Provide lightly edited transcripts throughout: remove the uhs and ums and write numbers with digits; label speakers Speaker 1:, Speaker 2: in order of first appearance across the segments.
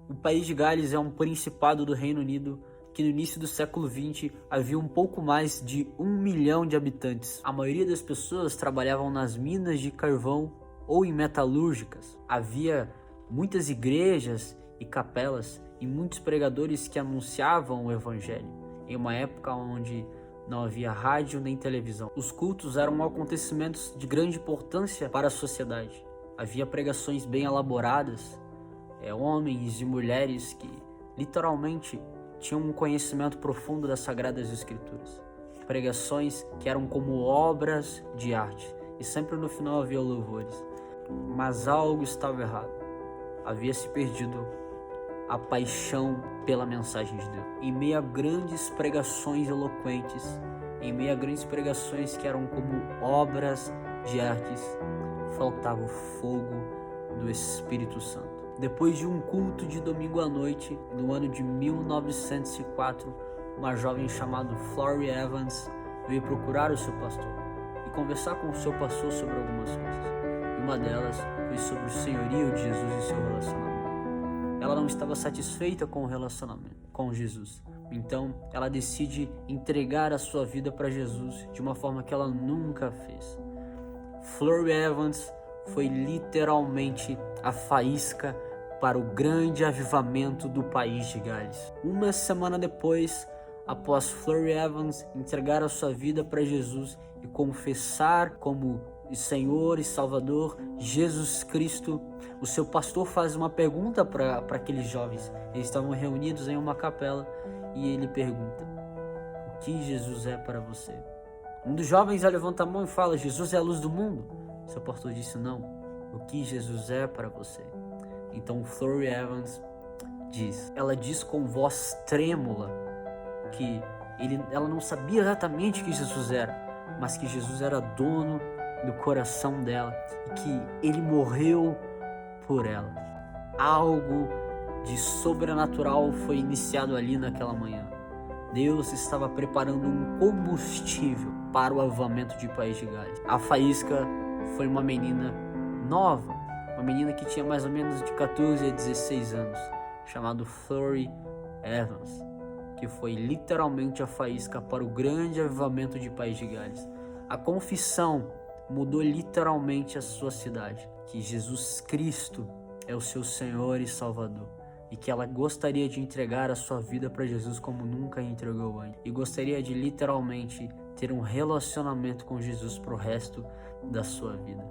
Speaker 1: O país de Gales é um principado do Reino Unido que no início do século XX havia um pouco mais de 1 milhão de habitantes. A maioria das pessoas trabalhavam nas minas de carvão ou em metalúrgicas. Havia muitas igrejas e capelas e muitos pregadores que anunciavam o evangelho, em uma época onde não havia rádio nem televisão. Os cultos eram acontecimentos de grande importância para a sociedade. Havia pregações bem elaboradas, homens e mulheres que literalmente tinham um conhecimento profundo das Sagradas Escrituras. Pregações que eram como obras de arte, e sempre no final havia louvores. Mas algo estava errado. Havia se perdido a paixão pela mensagem de Deus. Em meio a grandes pregações eloquentes, em meio a grandes pregações que eram como obras de artes, faltava o fogo do Espírito Santo. Depois de um culto de domingo à noite, no ano de 1904, uma jovem chamada Florrie Evans veio procurar o seu pastor e conversar com o seu pastor sobre algumas coisas. E uma delas foi sobre o senhorio de Jesus e seu relacionamento. Ela não estava satisfeita com o relacionamento com Jesus. Então, ela decide entregar a sua vida para Jesus de uma forma que ela nunca fez. Florrie Evans foi literalmente a faísca para o grande avivamento do país de Gales. Uma semana depois, após Florrie Evans entregar a sua vida para Jesus e confessar como Senhor e Salvador Jesus Cristo, o seu pastor faz uma pergunta para aqueles jovens. Eles estavam reunidos em uma capela e ele pergunta: o que Jesus é para você? Um dos jovens levanta a mão e fala: Jesus é a luz do mundo. Seu pastor disse: não, o que Jesus é para você? Então Florrie Evans ela diz com voz trêmula que ela não sabia exatamente o que Jesus era, mas que Jesus era dono do coração dela e que ele morreu por ela. Algo de sobrenatural foi iniciado ali naquela manhã. Deus estava preparando um combustível para o avivamento de País de Gales. A faísca foi uma menina nova, uma menina que tinha mais ou menos de 14 a 16 anos, chamada Florrie Evans, que foi literalmente a faísca para o grande avivamento de País de Gales. A confissão mudou literalmente a sua cidade, que Jesus Cristo é o seu Senhor e Salvador, e que ela gostaria de entregar a sua vida para Jesus como nunca entregou antes, e gostaria de literalmente ter um relacionamento com Jesus para o resto da sua vida.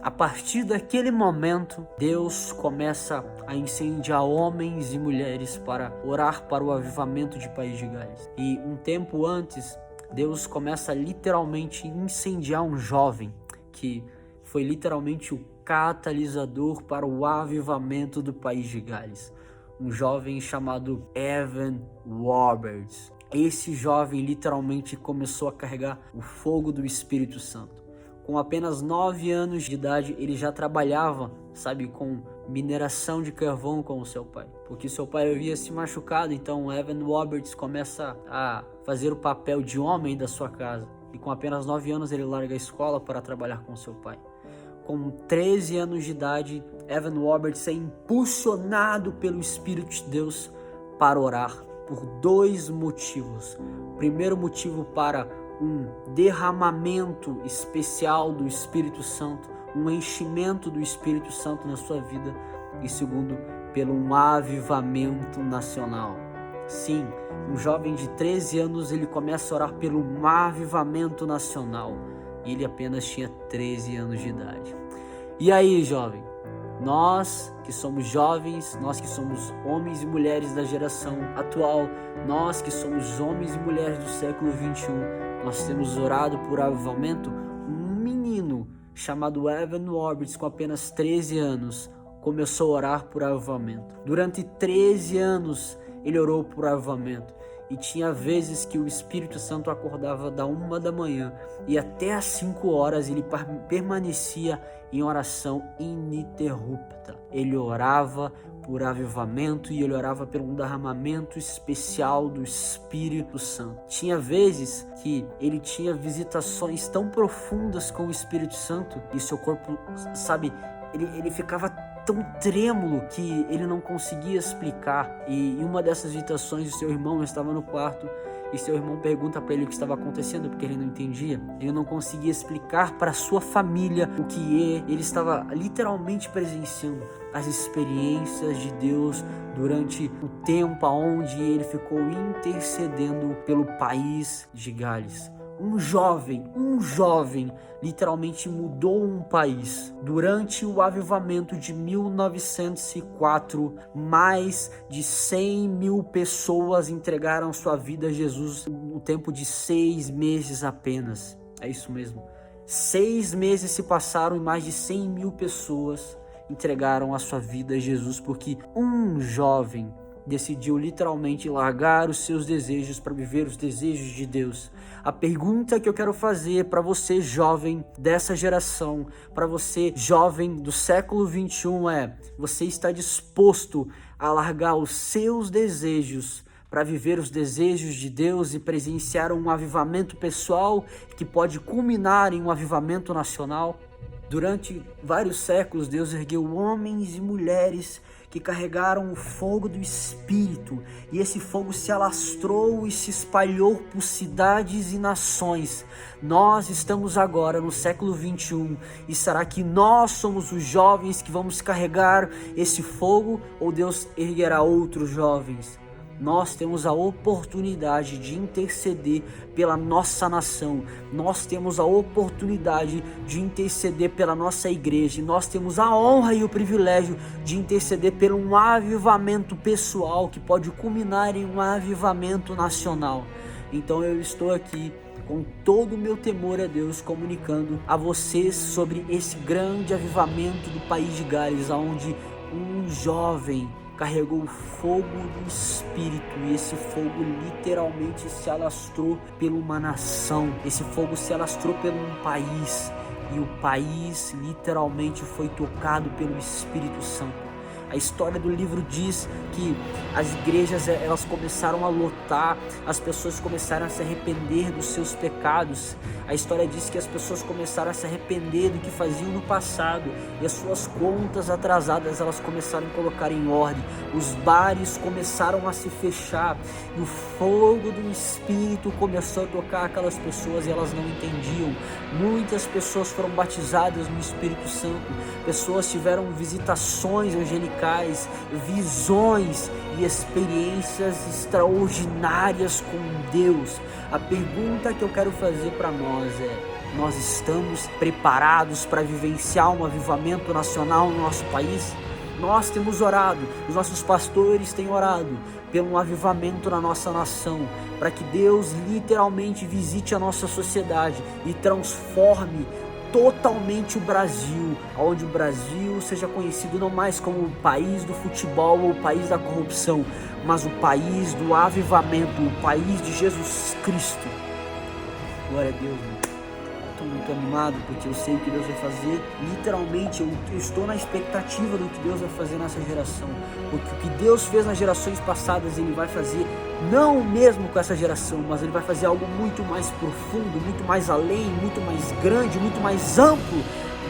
Speaker 1: A partir daquele momento, Deus começa a incendiar homens e mulheres para orar para o avivamento de País de Gales. E um tempo antes, Deus começa a literalmente incendiar um jovem que foi literalmente o catalisador para o avivamento do País de Gales. Um jovem chamado Evan Roberts. Esse jovem literalmente começou a carregar o fogo do Espírito Santo. Com apenas 9 anos de idade, ele já trabalhava, com mineração de carvão com o seu pai. Porque seu pai havia se machucado, então Evan Roberts começa a fazer o papel de homem da sua casa. E com apenas 9 anos ele larga a escola para trabalhar com seu pai. Com 13 anos de idade, Evan Roberts é impulsionado pelo Espírito de Deus para orar por 2 motivos. Primeiro motivo, para um derramamento especial do Espírito Santo, um enchimento do Espírito Santo na sua vida, e segundo, pelo um avivamento nacional. Sim, um jovem de 13 anos, ele começa a orar pelo um avivamento nacional, e ele apenas tinha 13 anos de idade. E aí, jovem? Nós que somos jovens, nós que somos homens e mulheres da geração atual, nós que somos homens e mulheres do século XXI, nós temos orado por avivamento. Um menino chamado Evan Roberts, com apenas 13 anos, começou a orar por avivamento. Durante 13 anos, ele orou por avivamento. E tinha vezes que o Espírito Santo acordava da 1 da manhã e até às 5 horas ele permanecia em oração ininterrupta. Ele orava por avivamento e ele orava por um derramamento especial do Espírito Santo. Tinha vezes que ele tinha visitações tão profundas com o Espírito Santo e seu corpo, ele ficava tão trêmulo que ele não conseguia explicar. E em uma dessas visitações, o seu irmão estava no quarto e seu irmão pergunta para ele o que estava acontecendo, porque ele não entendia. Ele não conseguia explicar para sua família o que ele estava literalmente presenciando, as experiências de Deus durante o tempo onde ele ficou intercedendo pelo país de Gales. Um jovem literalmente mudou um país. Durante o avivamento de 1904, mais de 100 mil pessoas entregaram sua vida a Jesus no tempo de 6 meses apenas. É isso mesmo. 6 meses se passaram e mais de 100 mil pessoas entregaram a sua vida a Jesus, porque um jovem decidiu literalmente largar os seus desejos para viver os desejos de Deus. A pergunta que eu quero fazer para você, jovem dessa geração, para você, jovem do século 21, você está disposto a largar os seus desejos para viver os desejos de Deus e presenciar um avivamento pessoal que pode culminar em um avivamento nacional? Durante vários séculos, Deus ergueu homens e mulheres que carregaram o fogo do Espírito, e esse fogo se alastrou e se espalhou por cidades e nações. Nós estamos agora no século 21, e será que nós somos os jovens que vamos carregar esse fogo, ou Deus erguerá outros jovens? Nós temos a oportunidade de interceder pela nossa nação. Nós temos a oportunidade de interceder pela nossa igreja. Nós temos a honra e o privilégio de interceder por um avivamento pessoal que pode culminar em um avivamento nacional. Então eu estou aqui com todo o meu temor a Deus, comunicando a vocês sobre esse grande avivamento do país de Gales, onde um jovem carregou o fogo do Espírito, e esse fogo literalmente se alastrou por uma nação. Esse fogo se alastrou por um país, e o país literalmente foi tocado pelo Espírito Santo. A história do livro diz que as igrejas, elas começaram a lotar, as pessoas começaram a se arrepender dos seus pecados. A história diz que as pessoas começaram a se arrepender do que faziam no passado, e as suas contas atrasadas elas começaram a colocar em ordem. Os bares começaram a se fechar, e o fogo do Espírito começou a tocar aquelas pessoas, e elas não entendiam. Muitas pessoas foram batizadas no Espírito Santo, pessoas tiveram visitações angelicais, visões e experiências extraordinárias com Deus. A pergunta que eu quero fazer para nós nós estamos preparados para vivenciar um avivamento nacional no nosso país? Nós temos orado, os nossos pastores têm orado pelo um avivamento na nossa nação, para que Deus literalmente visite a nossa sociedade e transforme totalmente o Brasil, onde o Brasil seja conhecido não mais como o país do futebol ou o país da corrupção, mas o país do avivamento, o país de Jesus Cristo. Glória a Deus, mano. Estou muito animado porque eu sei o que Deus vai fazer. Literalmente eu estou na expectativa do que Deus vai fazer nessa geração, porque o que Deus fez nas gerações passadas Ele vai fazer não mesmo com essa geração, mas Ele vai fazer algo muito mais profundo, muito mais além, muito mais grande, muito mais amplo.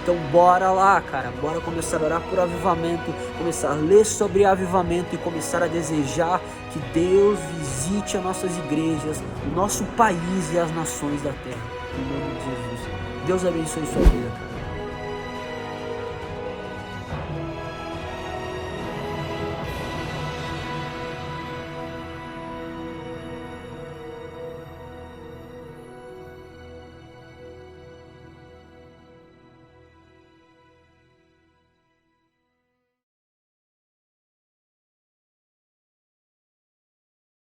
Speaker 1: Então bora lá, cara, bora começar a orar por avivamento, começar a ler sobre avivamento e começar a desejar que Deus visite as nossas igrejas, o nosso país e as nações da terra. Em nome de Jesus. Deus abençoe sua vida.